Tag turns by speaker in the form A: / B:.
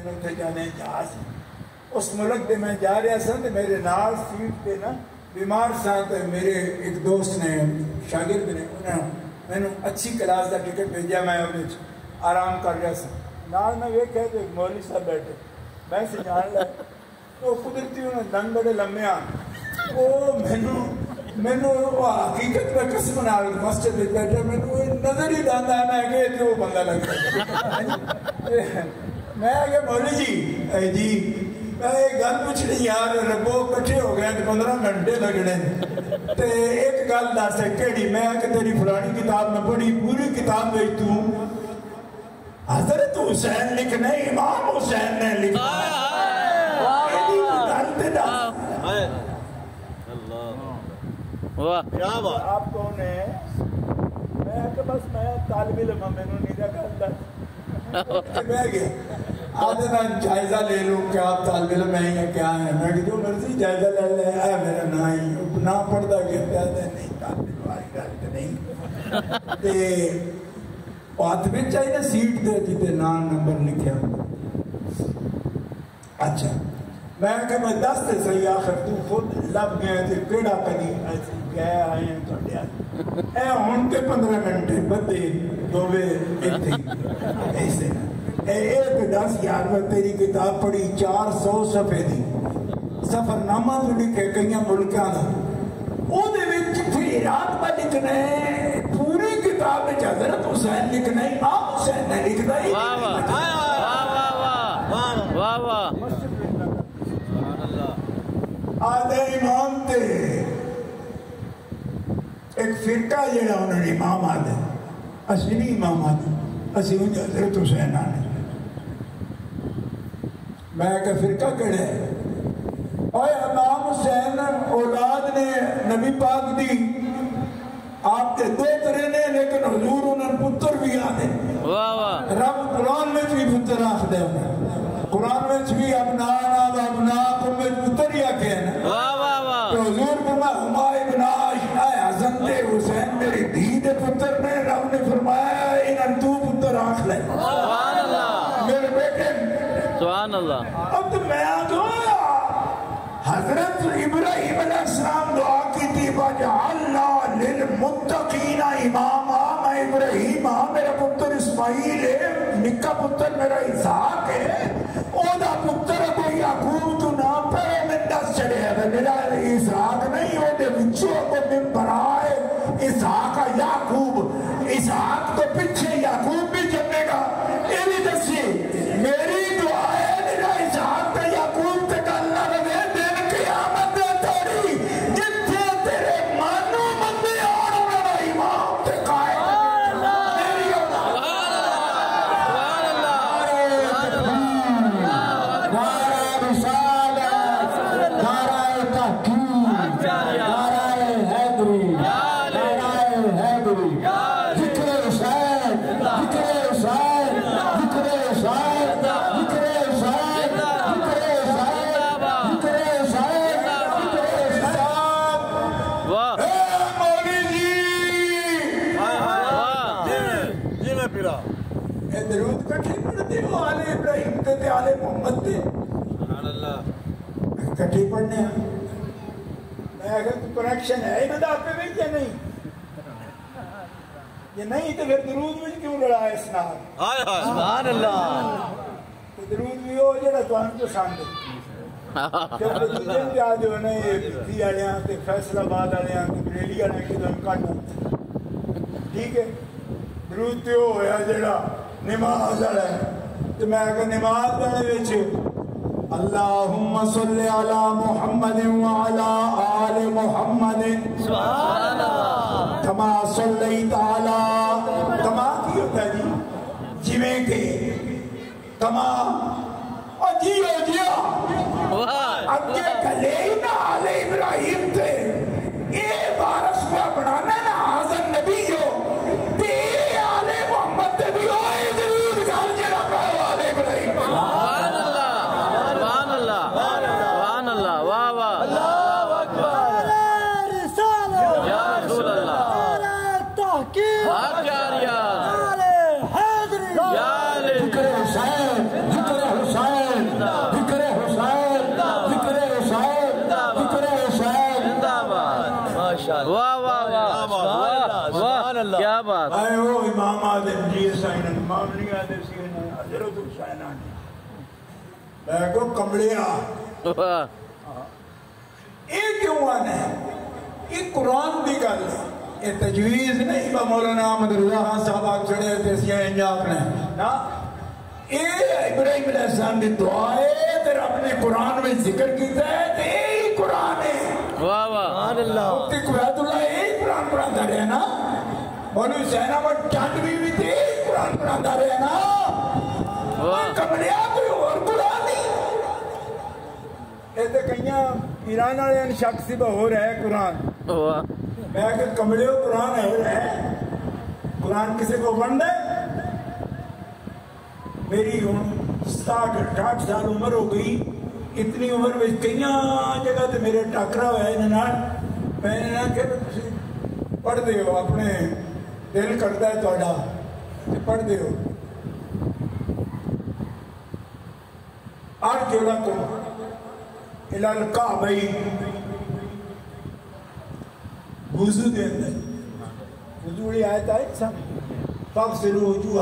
A: اتنے جانے جہاز اس ملک دے میں جا رہا سا تو میرے نال سیٹ پہ نا بیمار سا تو میرے ایک دوست نے شاگرد نے انہیں میں اچھی کلاس کا ٹکٹ بھیجا میں انہیں آرام کر رہا سا نال میں ویکھیا تو ایک مولوی صاحب بیٹھے میں سے جان لگا تو قدرتی انہیں دن بڑے لمبے آن وہ مینو حقیقت میں قسم نال مسجد میں بیٹھا مینو نظر ہی لانا ہے میں کہ تو وہ بندہ لگتا میں کہ مولوی جی جی میں ایک گل پوچھنی یار ربو کٹھے ہو گئے 15 گھنٹے لگنے تے ایک گل دس ہے کیڑی میں کہ تیری فلانی کتاب میں پڑھی پوری کتاب میں تو حضرت حسین لکھنا امام حسین نے لکھا آپ کون ہیں میں کہ بس میں طالب علم میں نے نہیں رکھا میں گیا آدھے میں جائزہ لے لوں کہ آپ طالب علم ہیں یا کیا ہیں میں کہ جو مرضی جائزہ لے لے ہے میرا نام پڑھتا گیا کہتے ہیں نہیں طالب علم والی گل نہیں تے ہاتھ میں چاہیے نا سیٹ دے جتے نام نمبر لکھے اچھا میں کہ میں دس تے صحیح آخر تو خود لب گئے تھے کیڑا کدی ایسی گئے آئے ہیں تو ڈیا اے ہون کے 15 گھنٹے بدے دووے ایسے ایک 10 یار میں تیری کتاب پڑھی 400 صفحے دی سفر نامہ تو لکھے کئی ملکاں دا او دے وچ پھر رات پہ لکھنا ہے پوری کتاب میں حضرت حسین لکھنا ہے امام حسین نے لکھنا ہے واہ واہ آدھے امام تے ایک فرقہ جڑا انہوں نے امام آدھے اسی نہیں امام آدھے اسی انہیں حضرت حسین آنے میں کہ فرقہ کڑے ہے اور امام حسین اولاد نے نبی پاک دی آپ کے 2 طرح نے لیکن حضور انہوں پتر بھی آدھے رب قرآن میں بھی پتر آخ دے انہیں قرآن میں بھی ابنانا و ابناکم میں پتر ہی آکے ہیں تو حضور فرمایا ہما ابناش اے حسن دے حسین میری دید پتر نے رب نے فرمایا انہوں تو پتر آخ لے میرے بیٹے
B: سبحان اللہ
A: اب تو میں آدھوں حضرت ابراہیم علیہ السلام دعا کی تھی وَجَعَلْنَا لِلْمُتَّقِينَ إِمَامًا میں ابراہیم میرا پتر اسماعیل ہے نکا پتر میرا اسحاق ہے اوہ پتر کو یعقوب تو نام پر میں 10 چڑھے ہیں میرا اسحاق نہیں ہو دے بچوں کو من برائے اسحاق یعقوب اسحاق تو پیچھے یعقوب بھی جمے گا یہ بھی دسی میری دعا ہے میرا اسحاق تے یعقوب تے اللہ رہے دن قیامت تیری جتھے تیرے مانو مندے اور انہوں امام تے قائم میری اولاد نعرہ رسالت نعرہ تحقیق نعرہ حیدری نعرہ حیدری ذکر حسین ذکر حسین ذکر حسین ذکر حسین ذکر حسین ذکر حسین ذکر حسین
B: واہ
A: اے مولی
C: جی میں پیرا
A: اے درود کٹھے پڑھتے ہو آل ابراہیم تے آل محمد تے
C: سبحان اللہ
A: کٹھے پڑھنے ہیں میں اگر تو کنیکشن ہے انہوں نے آپ پہ بھی کیا نہیں یہ نہیں تو پھر درود مجھ کیوں لڑا ہے اسناد
B: سبحان اللہ
A: تو درود بھی ہو جڑا تو ہم تو ساندے کیونکہ دوسرے بھی آدھے ہونے یہ بھی آلیاں تے فیصل آباد آلیاں تے بریلی آلیاں کی تو ہم کاٹا ٹھیک ہے درود تے ہو یا جڑا نماز آلے تو میں اگر نماز پڑھنے ویچے اللہم صلی علی محمد وعلا آل محمد
B: سبحان اللہ
A: کما صلیت علی کما کی ہوتا ہے جی جویں کہ کما اور جیو جیو
B: واہ
A: اب کے کلے ہی نہ آل ابراہیم تھے اے بارش پہ بڑھانا نا حضر نبی ہو تے آل محمد تے بھی ہوئے ضرور گھر جڑا پہ آل ابراہیم
B: سبحان اللہ سبحان اللہ واہ واہ
C: اللہ اکبر رسالت
B: یا رسول اللہ
C: تحقیق
B: آچاریہ
C: حیدری
B: یا علی
A: ذکر حسین ذکر حسین میں کو کمڑیا
B: واہ
A: یہ کیوں آنا ہے؟ یہ قرآن دی گل ہے، یہ تجویز نہیں با مولانا احمد رضا خان صاحب آگ چڑھے تھے سیاں انجاب نے نا، یہ ابراہیم علیہ السلام دی دعا ہے، تیر اپنے قرآن میں ذکر کیتا ہے، تو یہی قرآن ہے۔
B: واہ واہ
A: مفتی قویت اللہ یہی قرآن پڑھاتا رہے نا، مولوی حسین احمد چاندوی بھی تھے یہی قرآن پڑھاتا رہے نا، کوئی کمڑیا کوئی اور قرآن نہیں۔ یہ تو کئیاں ایران والے شک سی ہو رہا ہے قرآن،
B: واہ
A: میں کہ کمڑے ہو قرآن ہے قرآن کسی کو بند ہے؟ میری 67-68 سال عمر ہو گئی، اتنی عمر میں کئیاں جگہ تے میرے ٹاکرا ہوا ہے انہاں میں نے کہ تسی پڑھ دے ہو، اپنے دل کرتا ہے تہاڈا تے پڑھ دے ہو۔ ارجلکم الی الکعبین، وضو دے اندر وضو والی آیت آئی سب فاغسلوا وجوہکم